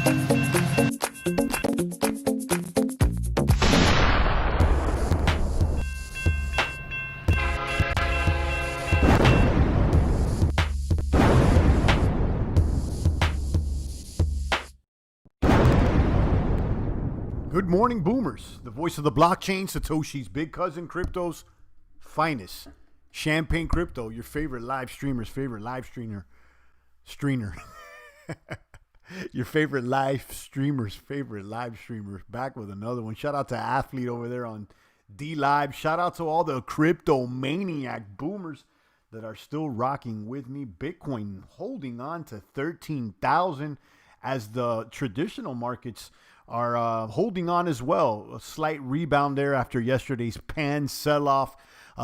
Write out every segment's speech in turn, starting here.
Good morning, boomers. The voice of the blockchain, Satoshi's big cousin, crypto's finest. Champagne Crypto, your favorite live streamer's favorite live streamer. Your favorite live streamer's favorite live streamer. Back with another one. Shout out to Athlete over there on D Live. Shout out to all the crypto maniac boomers that are still rocking with me. Bitcoin holding on to 13,000 as the traditional markets are holding on as well. A slight rebound there after yesterday's pan sell-off.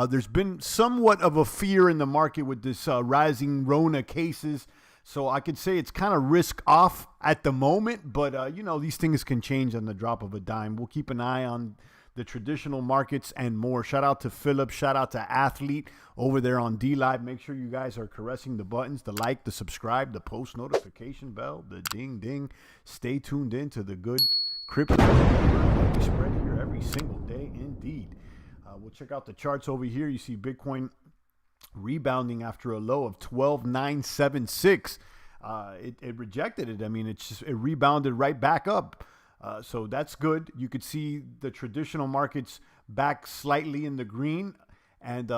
There's been somewhat of a fear in the market with this rising Rona cases. So I could say it's kind of risk off at the moment. But, you know, these things can change on the drop of a dime. We'll keep an eye on the traditional markets and more. Shout out to Philip. Shout out to Athlete over there on D Live. Make sure you guys are caressing the buttons, the like, the subscribe, the post notification bell, the ding ding. Stay tuned in to the good crypto that we spread here every single day. Indeed. We'll check out the charts over here. You see Bitcoin rebounding after a low of 12,976. It rejected it. I mean, it rebounded right back up. So that's good. You could see the traditional markets back slightly in the green. And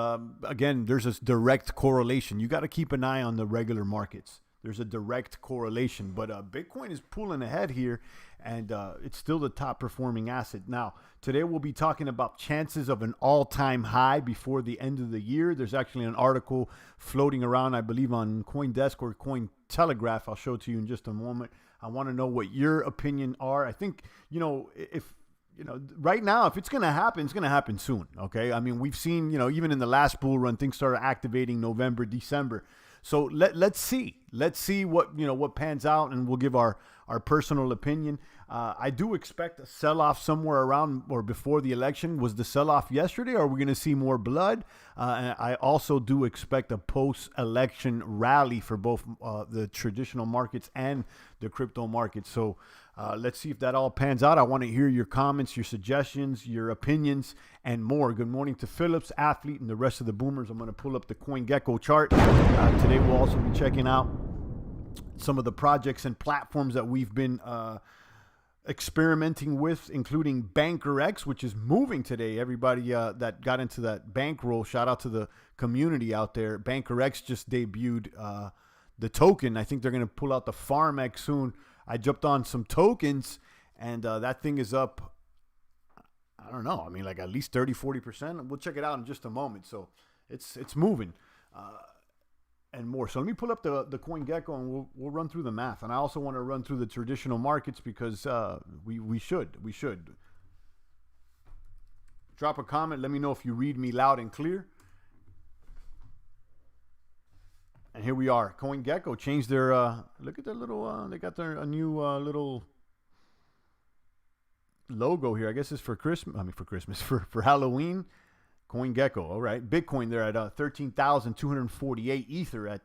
again, there's this direct correlation. You got to keep an eye on the regular markets. There's a direct correlation. But Bitcoin is pulling ahead here, and it's still the top performing asset. Now, today we'll be talking about chances of an all-time high before the end of the year. There's actually an article floating around, I believe, on CoinDesk or Cointelegraph. I'll show it to you in just a moment. I want to know what your opinion are. I think, you know, if, you know, right now, if it's going to happen, it's going to happen soon. Okay. I mean, we've seen, you know, even in the last bull run, things started activating November, December. So let's see what, you know, what pans out, and we'll give our personal opinion. I do expect a sell-off somewhere around or before the election. Was the sell-off yesterday, or are we going to see more blood? And I also do expect a post-election rally for both the traditional markets and the crypto markets. So let's see if that all pans out. I want to hear your comments, your suggestions, your opinions, and more. Good morning to Phillips, Athlete, and the rest of the boomers. I'm going to pull up the CoinGecko chart. Today we'll also be checking out some of the projects and platforms that we've been experimenting with, including BankerX, which is moving today. Everybody that got into that bankroll, shout out to the community out there. BankerX just debuted the token. I think they're going to pull out the FarmX soon. I jumped on some tokens, and that thing is up, I don't know, I mean, like at least 30-40%. We'll check it out in just a moment. So it's moving and more. So let me pull up the CoinGecko, and we'll run through the math. And I also want to run through the traditional markets because we should. Drop a comment. Let me know if you read me loud and clear. And here we are. CoinGecko changed their, look at their little, they got their a new little logo here. I guess it's for Christmas, for Halloween. CoinGecko, all right. Bitcoin there at 13,248. Ether at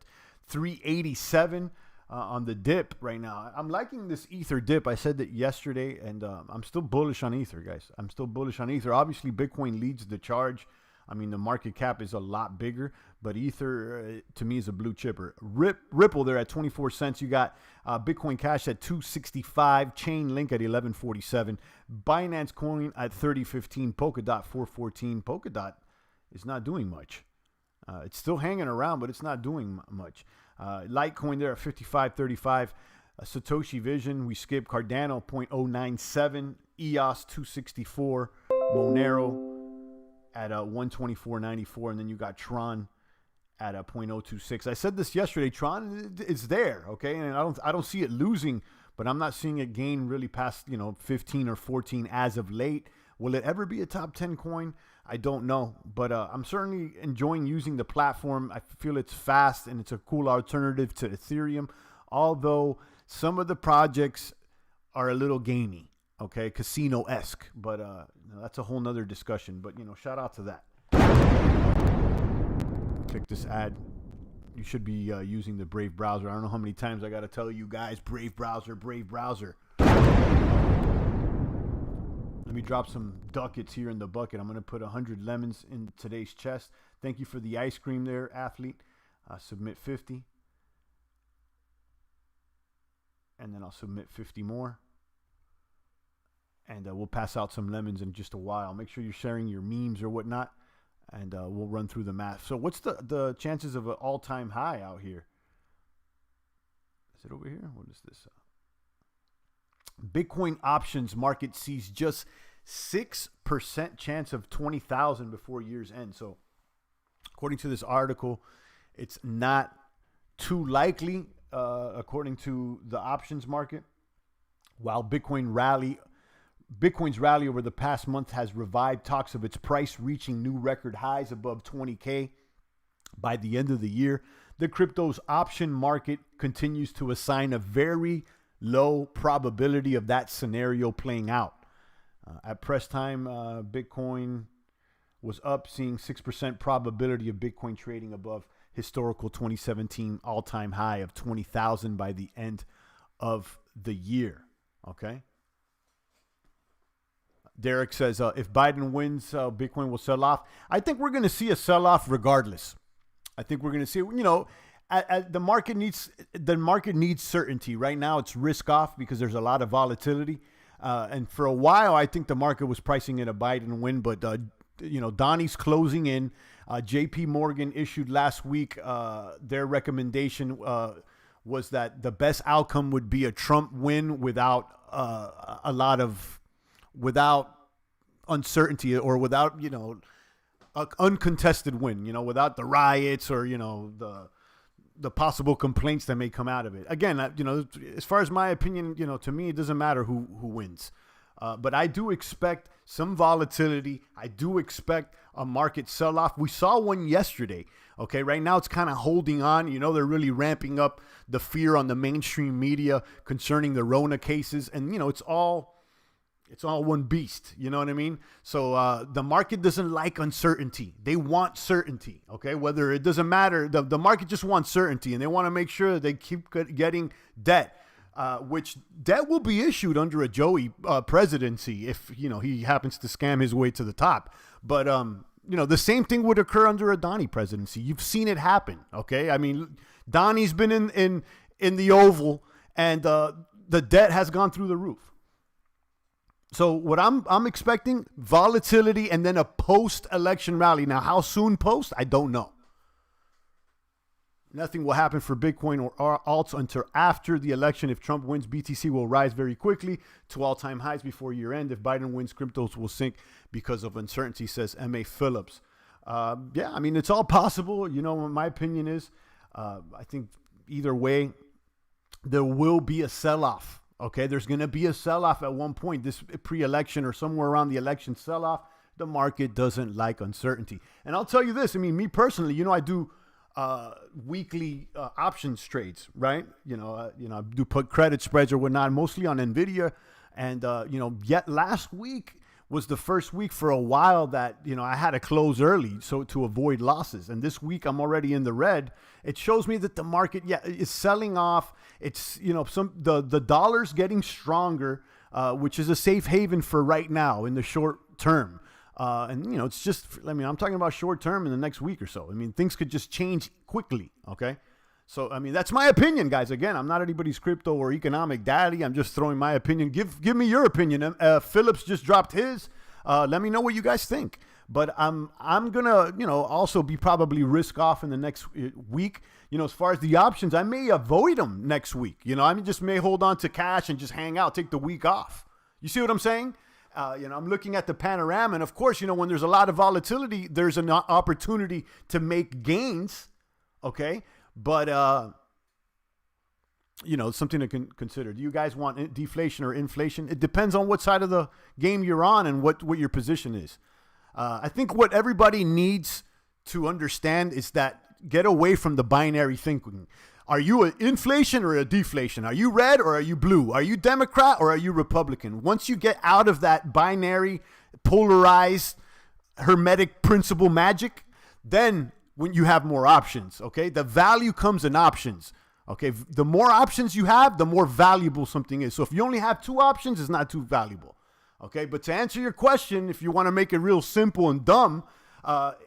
387 on the dip right now. I'm liking this Ether dip. I said that yesterday, and I'm still bullish on Ether, guys. I'm still bullish on Ether. Obviously, Bitcoin leads the charge. I mean, the market cap is a lot bigger, but Ether, to me, is a blue chipper. Ripple there at 24 cents. You got Bitcoin Cash at 265, Chainlink at 1147, Binance Coin at 3015, Polkadot 414. Polkadot is not doing much. It's still hanging around, but it's not doing much. Litecoin there at 5535. Satoshi Vision, we skip. Cardano 0.097, EOS 264, Monero at 124.94, and then you got Tron at 0.026. I said this yesterday. Tron is there, okay, and I don't see it losing, but I'm not seeing it gain really past 15 or 14 as of late. Will it ever be a top 10 coin? I don't know, but I'm certainly enjoying using the platform. I feel it's fast and it's a cool alternative to Ethereum, although some of the projects are a little gamey. Okay, casino-esque, but that's a whole nother discussion. But, shout out to that. Click this ad. You should be using the Brave browser. I don't know how many times I got to tell you guys, Brave browser, Brave browser. Let me drop some ducats here in the bucket. I'm going to put 100 lemons in today's chest. Thank you for the ice cream there, athlete. Submit 50. And then I'll submit 50 more. And we'll pass out some lemons in just a while. Make sure you're sharing your memes or whatnot. And we'll run through the math. So what's the chances of an all-time high out here? Is it over here? What is this? Bitcoin options market sees just 6% chance of 20,000 before year's end. So according to this article, it's not too likely, according to the options market. While Bitcoin's rally over the past month has revived talks of its price reaching new record highs above 20K by the end of the year, the crypto's option market continues to assign a very low probability of that scenario playing out. At press time, Bitcoin was up, seeing 6% probability of Bitcoin trading above historical 2017 all-time high of 20,000 by the end of the year. Okay. Derek says, if Biden wins, Bitcoin will sell off. I think we're going to see a sell-off regardless. I think we're going to see, the market needs certainty. Right now, it's risk off because there's a lot of volatility. And for a while, I think the market was pricing in a Biden win. But, Donnie's closing in. JP Morgan issued last week. Their recommendation was that the best outcome would be a Trump win without without uncertainty or without, an uncontested win, without the riots or, the possible complaints that may come out of it. Again, as far as my opinion, to me, it doesn't matter who wins. But I do expect some volatility. I do expect a market sell-off. We saw one yesterday. Okay, right now it's kind of holding on. They're really ramping up the fear on the mainstream media concerning the Rona cases. And, it's all one beast. You know what I mean? So the market doesn't like uncertainty. They want certainty. Okay, whether it doesn't matter. The market just wants certainty, and they want to make sure that they keep getting debt, which debt will be issued under a Joey presidency if he happens to scam his way to the top. But the same thing would occur under a Donnie presidency. You've seen it happen. Okay, I mean Donnie's been in the Oval, and the debt has gone through the roof. So what I'm expecting, volatility and then a post-election rally. Now, how soon post? I don't know. Nothing will happen for Bitcoin or alts until after the election. If Trump wins, BTC will rise very quickly to all-time highs before year end. If Biden wins, cryptos will sink because of uncertainty, says M.A. Phillips. Yeah, I mean, it's all possible. My opinion is I think either way, there will be a sell-off. Okay, there's going to be a sell-off at one point, this pre-election or somewhere around the election sell-off. The market doesn't like uncertainty. And I'll tell you this, I mean, me personally, I do weekly options trades, right? I do put credit spreads or whatnot, mostly on NVIDIA. And, yet last week was the first week for a while that, I had to close early so to avoid losses. And this week I'm already in the red. It shows me that the market, is selling off. It's, the dollar's getting stronger, which is a safe haven for right now in the short term. And, it's just, I'm talking about short term in the next week or so. I mean, things could just change quickly. Okay. So, that's my opinion, guys. Again, I'm not anybody's crypto or economic daddy. I'm just throwing my opinion. Give me your opinion. Phillips just dropped his. Let me know what you guys think. But I'm gonna, also be probably risk off in the next week. As far as the options, I may avoid them next week. I just may hold on to cash and just hang out, take the week off. You see what I'm saying? I'm looking at the panorama, and of course, when there's a lot of volatility, there's an opportunity to make gains. Okay. But, something to consider. Do you guys want deflation or inflation? It depends on what side of the game you're on and what your position is. I think what everybody needs to understand is that get away from the binary thinking. Are you an inflation or a deflation? Are you red or are you blue? Are you Democrat or are you Republican? Once you get out of that binary, polarized, hermetic principle magic, then when you have more options, okay? The value comes in options, Okay, the more options you have, the more valuable something is. So if you only have 2 options, it's not too valuable. Okay, but to answer your question, if you want to make it real simple and dumb,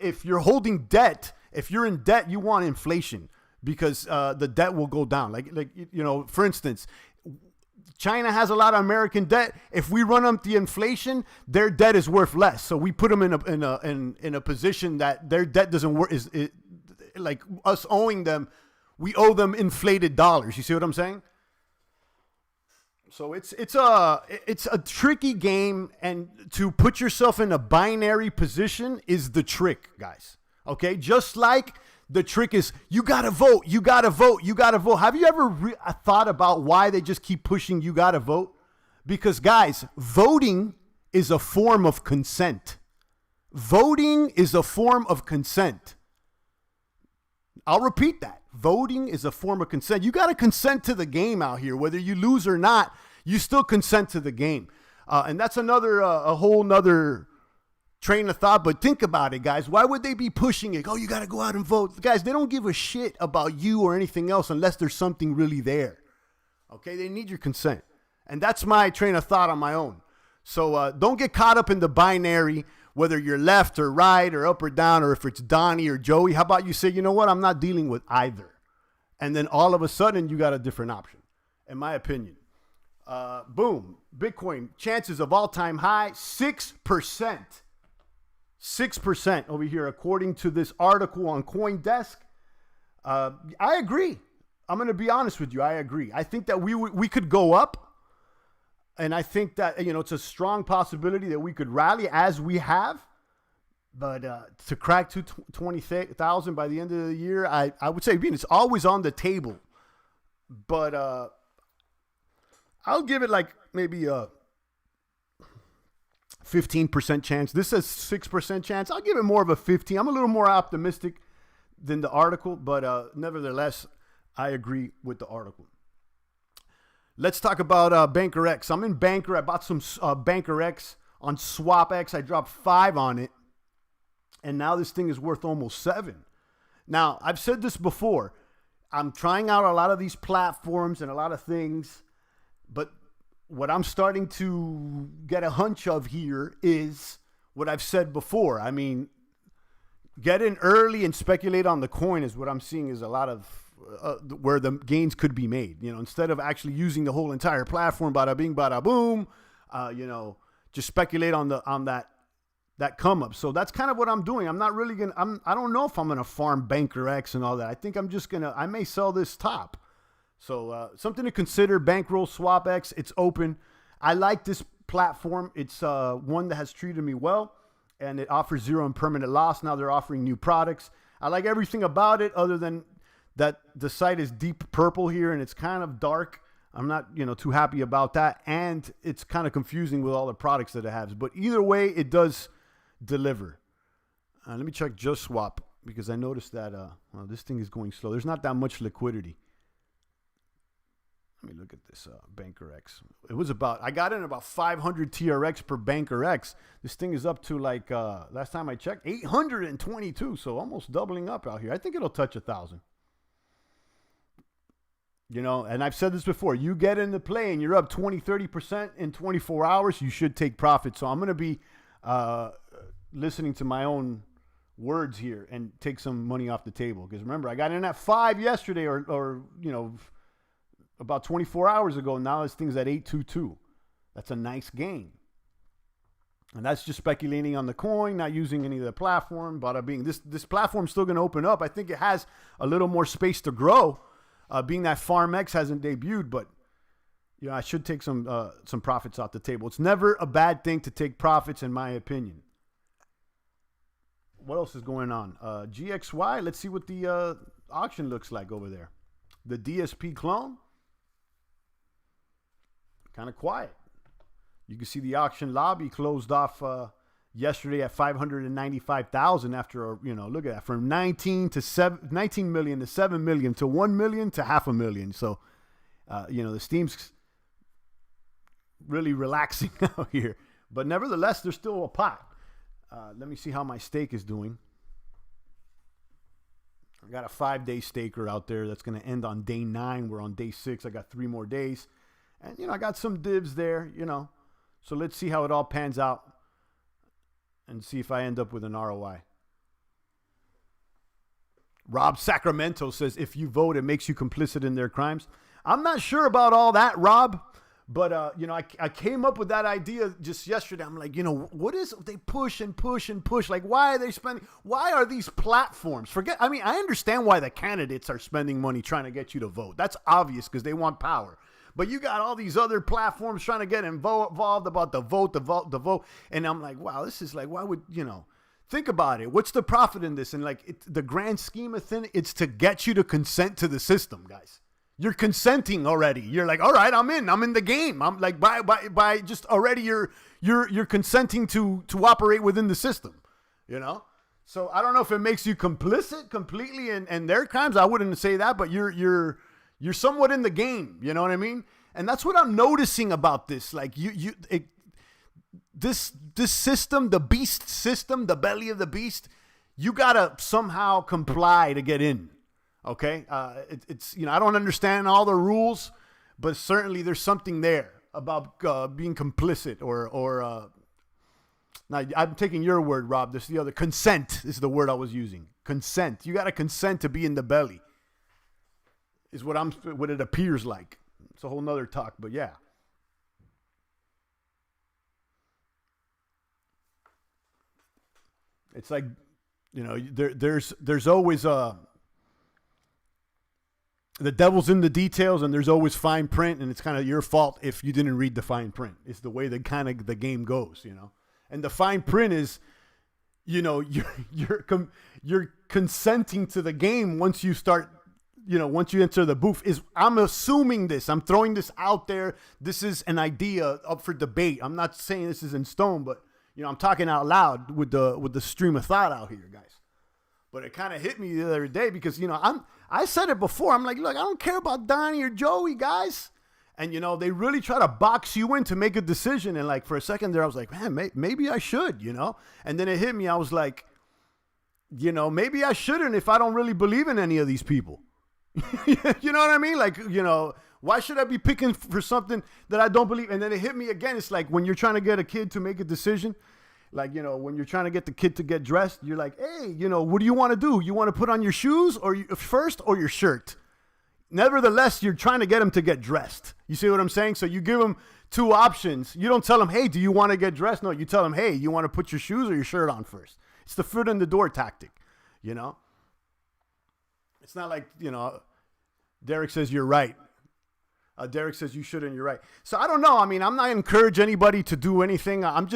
if you're holding debt, if you're in debt, you want inflation because the debt will go down. Like for instance, China has a lot of American debt. If we run up the inflation, their debt is worth less. So we put them in a position that their debt doesn't work. Is like us owing them. We owe them inflated dollars. You see what I'm saying? So it's a tricky game, and to put yourself in a binary position is the trick, guys. Okay, just like the trick is you gotta vote, you gotta vote, you gotta vote. Have you ever thought about why they just keep pushing you gotta vote? Because guys, voting is a form of consent. Voting is a form of consent. I'll repeat that. Voting is a form of consent. You got to consent to the game out here. Whether you lose or not, you still consent to the game. And that's a whole nother train of thought. But think about it, guys. Why would they be pushing it? Oh, you got to go out and vote. Guys, they don't give a shit about you or anything else unless there's something really there. Okay? They need your consent. And that's my train of thought on my own. So don't get caught up in the binary, whether you're left or right or up or down, or if it's Donnie or Joey. How about you say, you know what, I'm not dealing with either. And then all of a sudden you got a different option, in my opinion. Boom. Bitcoin, chances of all-time high, 6%. 6% over here, according to this article on CoinDesk. I agree. I'm going to be honest with you. I agree. I think that we could go up. And I think that, it's a strong possibility that we could rally as we have. But to crack 20,000 by the end of the year, I would say, it's always on the table. But I'll give it like maybe a 15% chance. This says 6% chance. I'll give it more of a 15. I'm a little more optimistic than the article. But nevertheless, I agree with the article. Let's talk about Banker X. I'm in Banker. I bought some Banker X on SwapX. I dropped 5 on it. And now this thing is worth almost 7. Now, I've said this before. I'm trying out a lot of these platforms and a lot of things. But what I'm starting to get a hunch of here is what I've said before. I mean, get in early and speculate on the coin is what I'm seeing is a lot of where the gains could be made, instead of actually using the whole entire platform, bada bing, bada boom, just speculate on that come up. So that's kind of what I'm doing. I'm not really I don't know if I'm going to farm Banker X and all that. I think I'm just I may sell this top. So something to consider, Bankroll SwapX. It's open. I like this platform. It's one that has treated me well, and it offers zero and permanent loss. Now they're offering new products. I like everything about it other than that the site is deep purple here and it's kind of dark. I'm not, too happy about that. And it's kind of confusing with all the products that it has. But either way, it does deliver. Let me check Just Swap because I noticed that this thing is going slow. There's not that much liquidity. Let me look at this Banker X. I got in about 500 TRX per Banker X. This thing is up to like, last time I checked, 822. So almost doubling up out here. I think it'll touch 1,000. And I've said this before, you get into play and you're up 20, 30% in 24 hours, you should take profit. So I'm going to be listening to my own words here and take some money off the table. Because remember, I got in at 5 yesterday or about 24 hours ago. Now this thing's at 822. That's a nice gain. And that's just speculating on the coin, not using any of the platform. Bada bing. This platform's still going to open up. I think it has a little more space to grow. Being that FarmX hasn't debuted, but I should take some profits off the table. It's never a bad thing to take profits, in my opinion. What else is going on? GXY. Let's see what the auction looks like over there. The DSP clone. Kind of quiet. You can see the auction lobby closed off yesterday at 595,000 after look at that, from 19 million to 7 million to 1 million to 500,000. So the Steam's really relaxing out here, but nevertheless there's still a pot. Let me see how my stake is doing. I got a 5-day staker out there that's going to end on day 9. We're on day 6. I got 3 more days. And, I got some dibs there, So let's see how it all pans out and see if I end up with an ROI. Rob Sacramento says, if you vote, it makes you complicit in their crimes. I'm not sure about all that, Rob. But, I came up with that idea just yesterday. I'm like, what is they push and push and push? Like, why are they spending? Why are these platforms? I understand why the candidates are spending money trying to get you to vote. That's obvious because they want power. But you got all these other platforms trying to get involved about the vote. And I'm like, wow, this is like, why would, think about it. What's the profit in this? And like the grand scheme of thing, it's to get you to consent to the system, guys. You're consenting already. You're like, all right, I'm in the game. I'm like, by just already you're consenting to operate within the system, So I don't know if it makes you complicit completely in their crimes. I wouldn't say that, but you're somewhat in the game. You know what I mean? And that's what I'm noticing about this. Like this system, the beast system, the belly of the beast, you gotta somehow comply to get in. Okay, it's I don't understand all the rules, but certainly there's something there about being complicit or now I'm taking your word, Rob. This is the other consent. This is the word I was using. Consent. You got to consent to be in the belly. Is what it appears like. It's a whole nother talk, but yeah. It's like there's always the devil's in the details, and there's always fine print, and it's kind of your fault if you didn't read the fine print. It's the way that kind of the game goes, And the fine print is, you're consenting to the game once you start, once you enter the booth. I'm assuming this. I'm throwing this out there. This is an idea up for debate. I'm not saying this is in stone, but I'm talking out loud with the stream of thought out here, guys. But it kind of hit me the other day because, I said it before. I'm like, look, I don't care about Donnie or Joey, guys. And, they really try to box you in to make a decision. And, like, for a second there, I was like, man, maybe I should, And then it hit me. I was like, maybe I shouldn't if I don't really believe in any of these people. You know what I mean? Like, why should I be picking for something that I don't believe? And then it hit me again. It's like when you're trying to get a kid to make a decision. Like, when you're trying to get the kid to get dressed, you're like, hey, what do you want to do? You want to put on your shoes first or your shirt? Nevertheless, you're trying to get him to get dressed. You see what I'm saying? So you give him 2 options. You don't tell him, hey, do you want to get dressed? No, you tell him, hey, you want to put your shoes or your shirt on first? It's the foot in the door tactic, It's not like, Derek says you're right. Derek says you shouldn't, you're right. So I don't know. I'm not encouraging anybody to do anything. I'm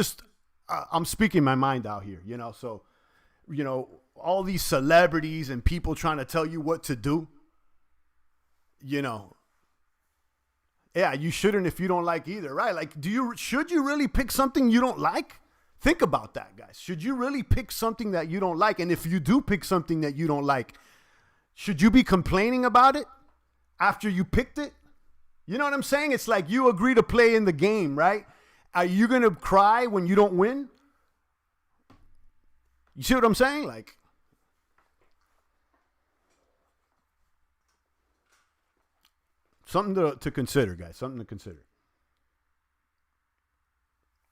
speaking my mind out here, So, all these celebrities and people trying to tell you what to do, yeah, you shouldn't if you don't like either, right? Like, should you really pick something you don't like? Think about that, guys. Should you really pick something that you don't like? And if you do pick something that you don't like, should you be complaining about it after you picked it? You know what I'm saying? It's like you agree to play in the game, right? Are you going to cry when you don't win? You see what I'm saying? Like, something to consider, guys. Something to consider.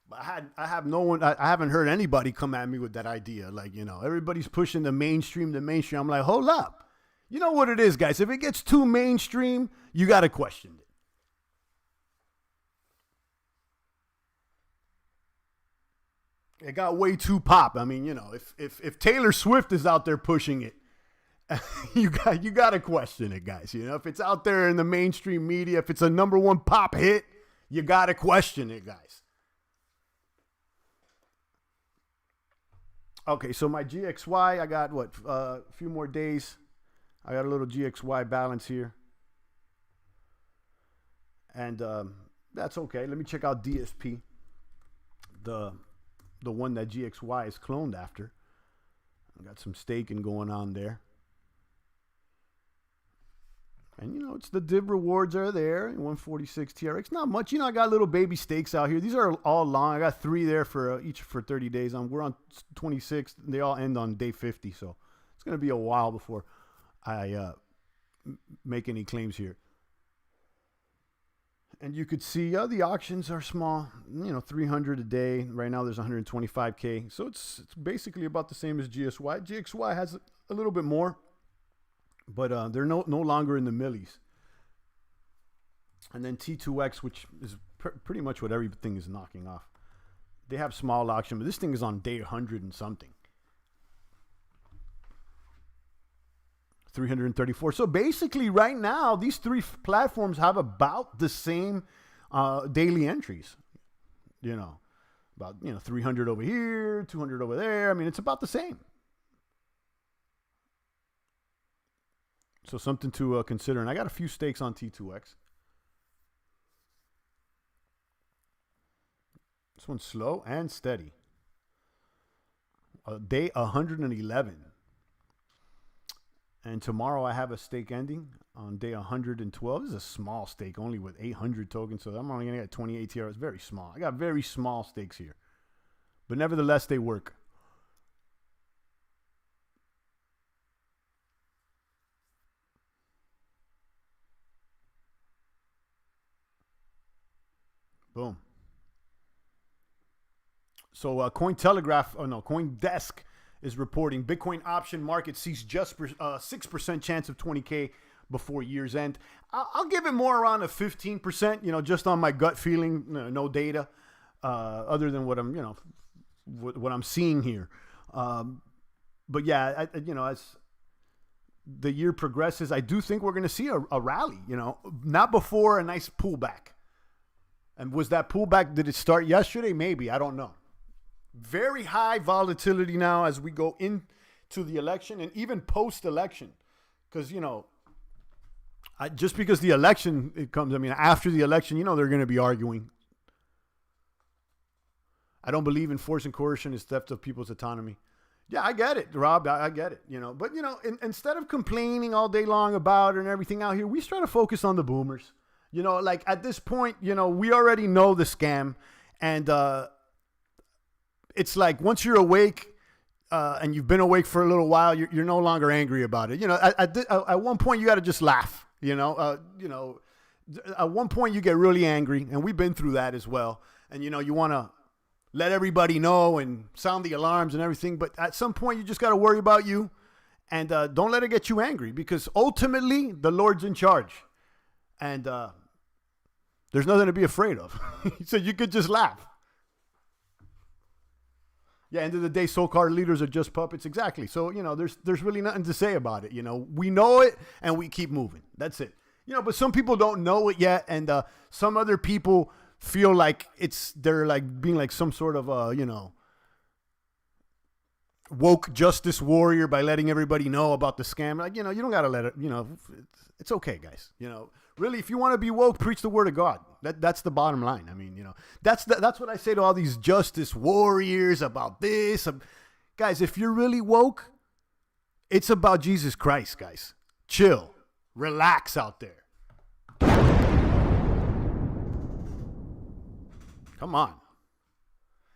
But I haven't heard anybody come at me with that idea. Like, everybody's pushing the mainstream. I'm like, hold up. You know what it is, guys? If it gets too mainstream, you got to question it. It got way too pop. If Taylor Swift is out there pushing it, you got to question it, guys. If it's out there in the mainstream media, if it's a number 1 pop hit, you got to question it, guys. Okay, so my GXY, I got a few more days. I got a little GXY balance here. And that's okay. Let me check out DSP. The one that GXY is cloned after. I got some staking going on there. And, it's the div rewards are there. 146 TRX. Not much. I got little baby stakes out here. These are all long. I got 3 there for each for 30 days. We're on 26. They all end on day 50. So it's going to be a while before I make any claims here. And you could see the auctions are small, 300 a day. Right now there's 125K. So it's basically about the same as GSY. GXY has a little bit more, but they're no longer in the millies. And then T2X, which is pretty much what everything is knocking off. They have small auction, but this thing is on day 100 and something. 334. So basically right now, these three platforms have about the same daily entries. About 300 over here, 200 over there. I mean, it's about the same. So something to consider. And I got a few stakes on T2X. This one's slow and steady. Day 111. And tomorrow I have a stake ending on day 112. This is a small stake, only with 800 tokens. So I'm only going to get 20 ATR. It's very small. I got very small stakes here. But nevertheless, they work. Boom. So CoinDesk is reporting Bitcoin option market sees just 6% chance of 20K before year's end. I'll give it more around a 15%, just on my gut feeling, no data, other than what I'm, what I'm seeing here. But yeah, as the year progresses, I do think we're going to see a rally, not before a nice pullback. And was that pullback, did it start yesterday? Maybe, I don't know. Very high volatility now as we go into the election and even post-election. Because, just because the election, it comes, after the election, they're going to be arguing. I don't believe in force and coercion is theft of people's autonomy. Yeah, I get it, Rob. I get it, But, instead of complaining all day long about it and everything out here, we try to focus on the boomers. Like at this point, we already know the scam. And, it's like once you're awake and you've been awake for a little while, you're no longer angry about it. At one point you got to just laugh. At one point you get really angry, and we've been through that as well. And you want to let everybody know and sound the alarms and everything. But at some point you just got to worry about you, and don't let it get you angry, because ultimately the Lord's in charge, and there's nothing to be afraid of. So you could just laugh. Yeah, end of the day, so-called leaders are just puppets. Exactly. So, there's really nothing to say about it. We know it and we keep moving. That's it. But some people don't know it yet. And some other people feel like they're like being like some sort of, woke justice warrior by letting everybody know about the scam. Like, you don't got to let it, it's okay, guys. Really, if you want to be woke, preach the word of God. That's the bottom line. That's what I say to all these justice warriors about this. Guys, if you're really woke, it's about Jesus Christ, guys. Chill. Relax out there. Come on.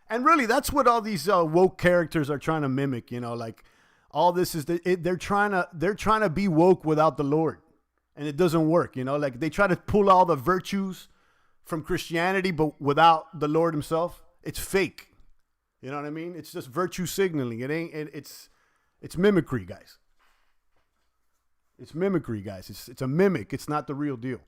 And really, that's what all these woke characters are trying to mimic, like all this is, they're trying to be woke without the Lord. And it doesn't work, like they try to pull all the virtues from Christianity, but without the Lord himself. It's fake. You know what I mean? It's just virtue signaling. It's mimicry, guys. It's mimicry, guys. It's a mimic. It's not the real deal.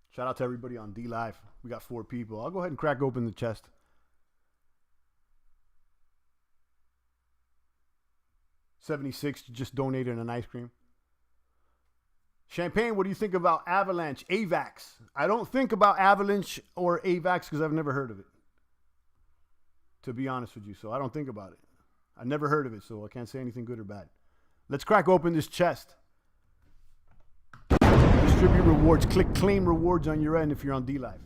Shout out to everybody on D Live. We got 4 people. I'll go ahead and crack open the chest. $76 just donated an ice cream. Champagne, what do you think about Avalanche, AVAX? I don't think about Avalanche or AVAX because I've never heard of it, to be honest with you. So I don't think about it. I've never heard of it, so I can't say anything good or bad. Let's crack open this chest. Distribute rewards. Click claim rewards on your end if you're on D Live.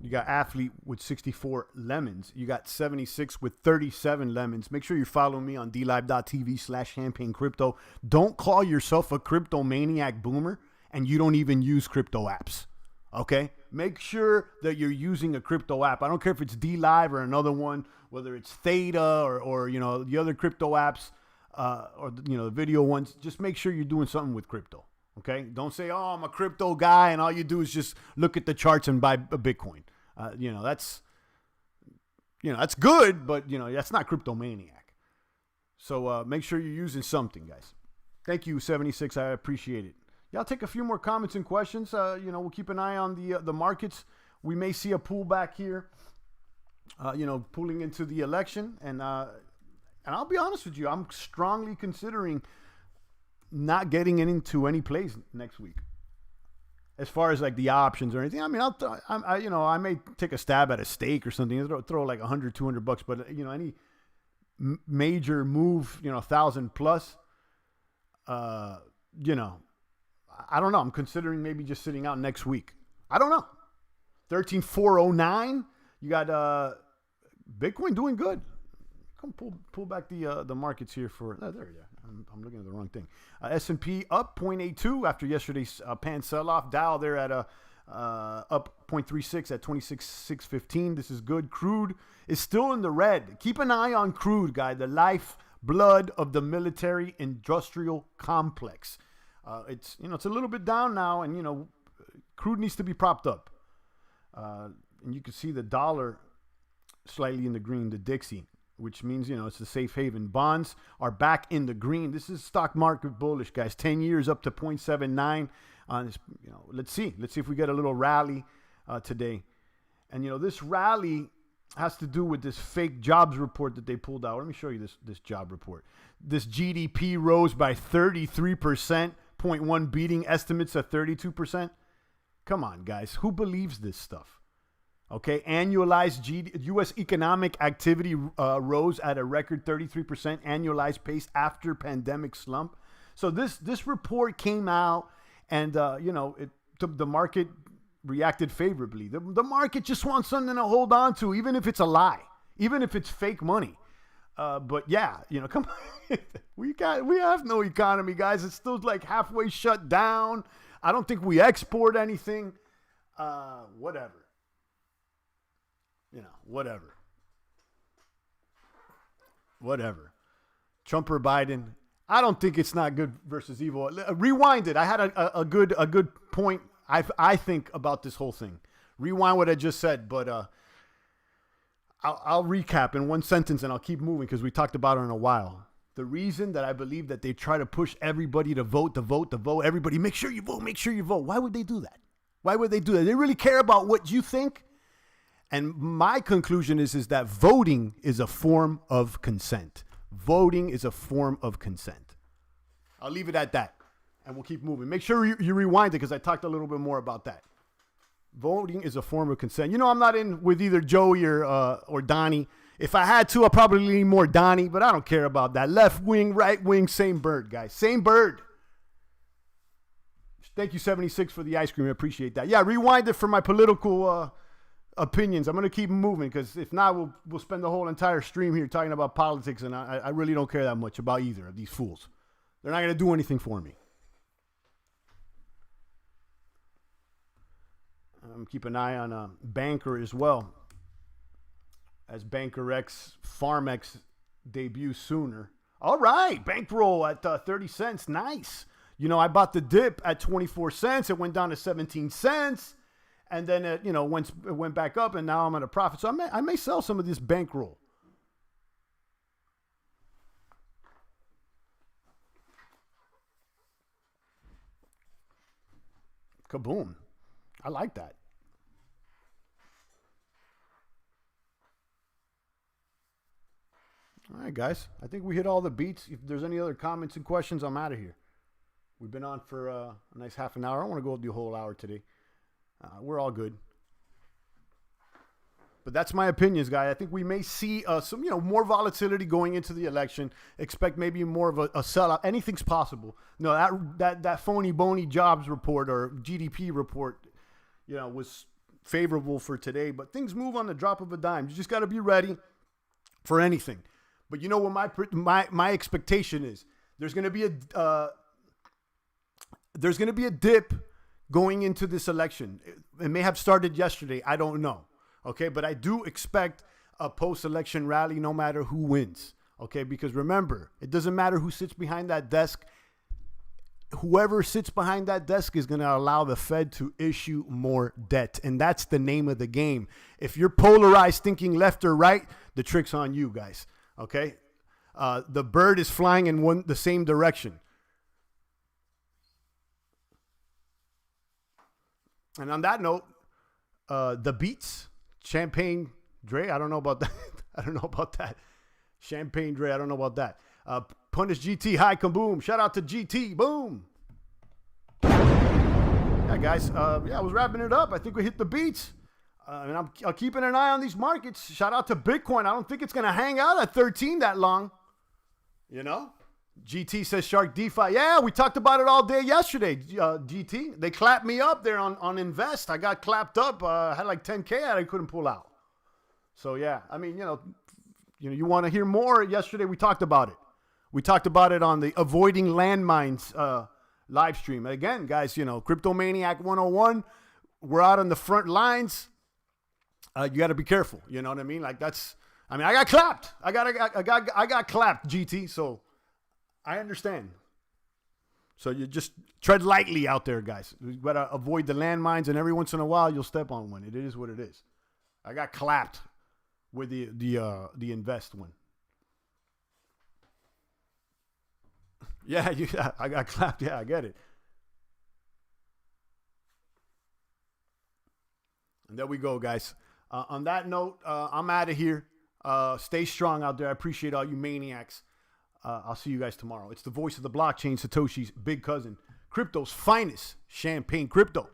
You got Athlete with 64 lemons. You got 76 with 37 lemons. Make sure you follow me on dlive.tv/champagne crypto. Don't call yourself a crypto maniac boomer and you don't even use crypto apps. Okay? Make sure that you're using a crypto app. I don't care if it's DLive or another one, whether it's Theta or you know, the other crypto apps or you know, the video ones. Just make sure you're doing something with crypto. Okay? Don't say, "Oh, I'm a crypto guy," and all you do is just look at the charts and buy a Bitcoin. You know, that's good, but you know, that's not cryptomaniac. So make sure you're using something, guys. Thank you, 76. I appreciate it. Yeah, I'll take a few more comments and questions. You know, we'll keep an eye on the markets. We may see a pullback here. You know, pulling into the election, and I'll be honest with you, I'm strongly considering not getting into any plays next week. As far as like the options or anything, I mean, I may take a stab at a stake or something, throw like $100, $200, but you know, any major move, you know, 1,000 plus, you know, I don't know. I'm considering maybe just sitting out next week. I don't know. 13,409. You got Bitcoin doing good. Come pull back the markets here for there you go. I'm looking at the wrong thing. S&P up 0.82 after yesterday's pan sell-off. Dow there at up 0.36 at 26,615. This is good. Crude is still in the red. Keep an eye on crude, guy. The lifeblood of the military industrial complex. It's a little bit down now, and you know, crude needs to be propped up. And you can see the dollar slightly in the green, the Dixie, which means, you know, it's a safe haven. Bonds are back in the green. This is stock market bullish, guys. 10 years up to 0.79. You know, let's see if we get a little rally today. And, you know, this rally has to do with this fake jobs report that they pulled out. Let me show you this job report. This GDP rose by 33%, 0.1 beating estimates at 32%. Come on, guys. Who believes this stuff? Okay, annualized U.S. economic activity rose at a record 33% annualized pace after pandemic slump. So this report came out, and you know, the market reacted favorably. The market just wants something to hold on to, even if it's a lie, even if it's fake money. But yeah, you know, come on, we have no economy, guys. It's still like halfway shut down. I don't think we export anything. Whatever. You know, whatever. Trump or Biden, I don't think it's not good versus evil. Rewind it. I had a good point, I think, about this whole thing. Rewind what I just said, but I'll recap in one sentence and I'll keep moving because we talked about it in a while. The reason that I believe that they try to push everybody to vote, everybody, make sure you vote. Why would they do that? They really care about what you think? And my conclusion is that voting is a form of consent. Voting is a form of consent. I'll leave it at that, and we'll keep moving. Make sure you rewind it because I talked a little bit more about that. Voting is a form of consent. You know, I'm not in with either Joey or Donnie. If I had to, I'd probably lean more Donnie, but I don't care about that. Left wing, right wing, same bird, guys. Same bird. Thank you, 76, for the ice cream. I appreciate that. Yeah, rewind it for my political opinions. I'm going to keep moving because if not, we'll spend the whole entire stream here talking about politics, and I really don't care that much about either of these fools. They're not going to do anything for me. Keep an eye on Banker as well, as Banker X FarmX debuts sooner. All right, bankroll at 30 cents. Nice. You know, I bought the dip at 24 cents. It went down to 17 cents. And then it, you know, it went back up, and now I'm at a profit. So I may sell some of this bankroll. Kaboom. I like that. All right, guys. I think we hit all the beats. If there's any other comments and questions, I'm out of here. We've been on for a nice half an hour. I don't want to go the whole hour today. We're all good. But that's my opinions, guy. I think we may see some, you know, more volatility going into the election. Expect maybe more of a sellout. Anything's possible. No, that phony bony jobs report or GDP report, you know, was favorable for today, but things move on the drop of a dime. You just got to be ready for anything. But you know what my expectation is? There's going to be a dip going into this election. It may have started yesterday. I don't know. Okay, but I do expect a post-election rally no matter who wins. Okay, because remember, it doesn't matter who sits behind that desk. Whoever sits behind that desk is going to allow the Fed to issue more debt. And that's the name of the game. If you're polarized thinking left or right, the trick's on you guys. Okay? The bird is flying in the same direction. And on that note, the Beats, Champagne Dre, I don't know about that. I don't know about that. Champagne Dre, I don't know about that. Punish GT, hi, kaboom. Shout out to GT, boom. Yeah, guys. I was wrapping it up. I think we hit the beats. And I'm keeping an eye on these markets. Shout out to Bitcoin. I don't think it's going to hang out at 13 that long. You know? GT says Shark DeFi. Yeah, we talked about it all day yesterday, GT. They clapped me up there on Invest. I got clapped up. I had like 10K I couldn't pull out. So, yeah. I mean, you want to hear more? Yesterday we talked about it. We talked about it on the Avoiding Landmines live stream. Again, guys, Cryptomaniac 101, we're out on the front lines. You got to be careful. You know what I mean? Like I got clapped. I got clapped, GT. So I understand. So you just tread lightly out there, guys. You got to avoid the landmines, and every once in a while you'll step on one. It is what it is. I got clapped with the Invest one. Yeah, I got clapped. Yeah, I get it. And there we go, guys. On that note, I'm out of here. Stay strong out there. I appreciate all you maniacs. I'll see you guys tomorrow. It's the voice of the blockchain, Satoshi's big cousin, crypto's finest, Champagne Crypto.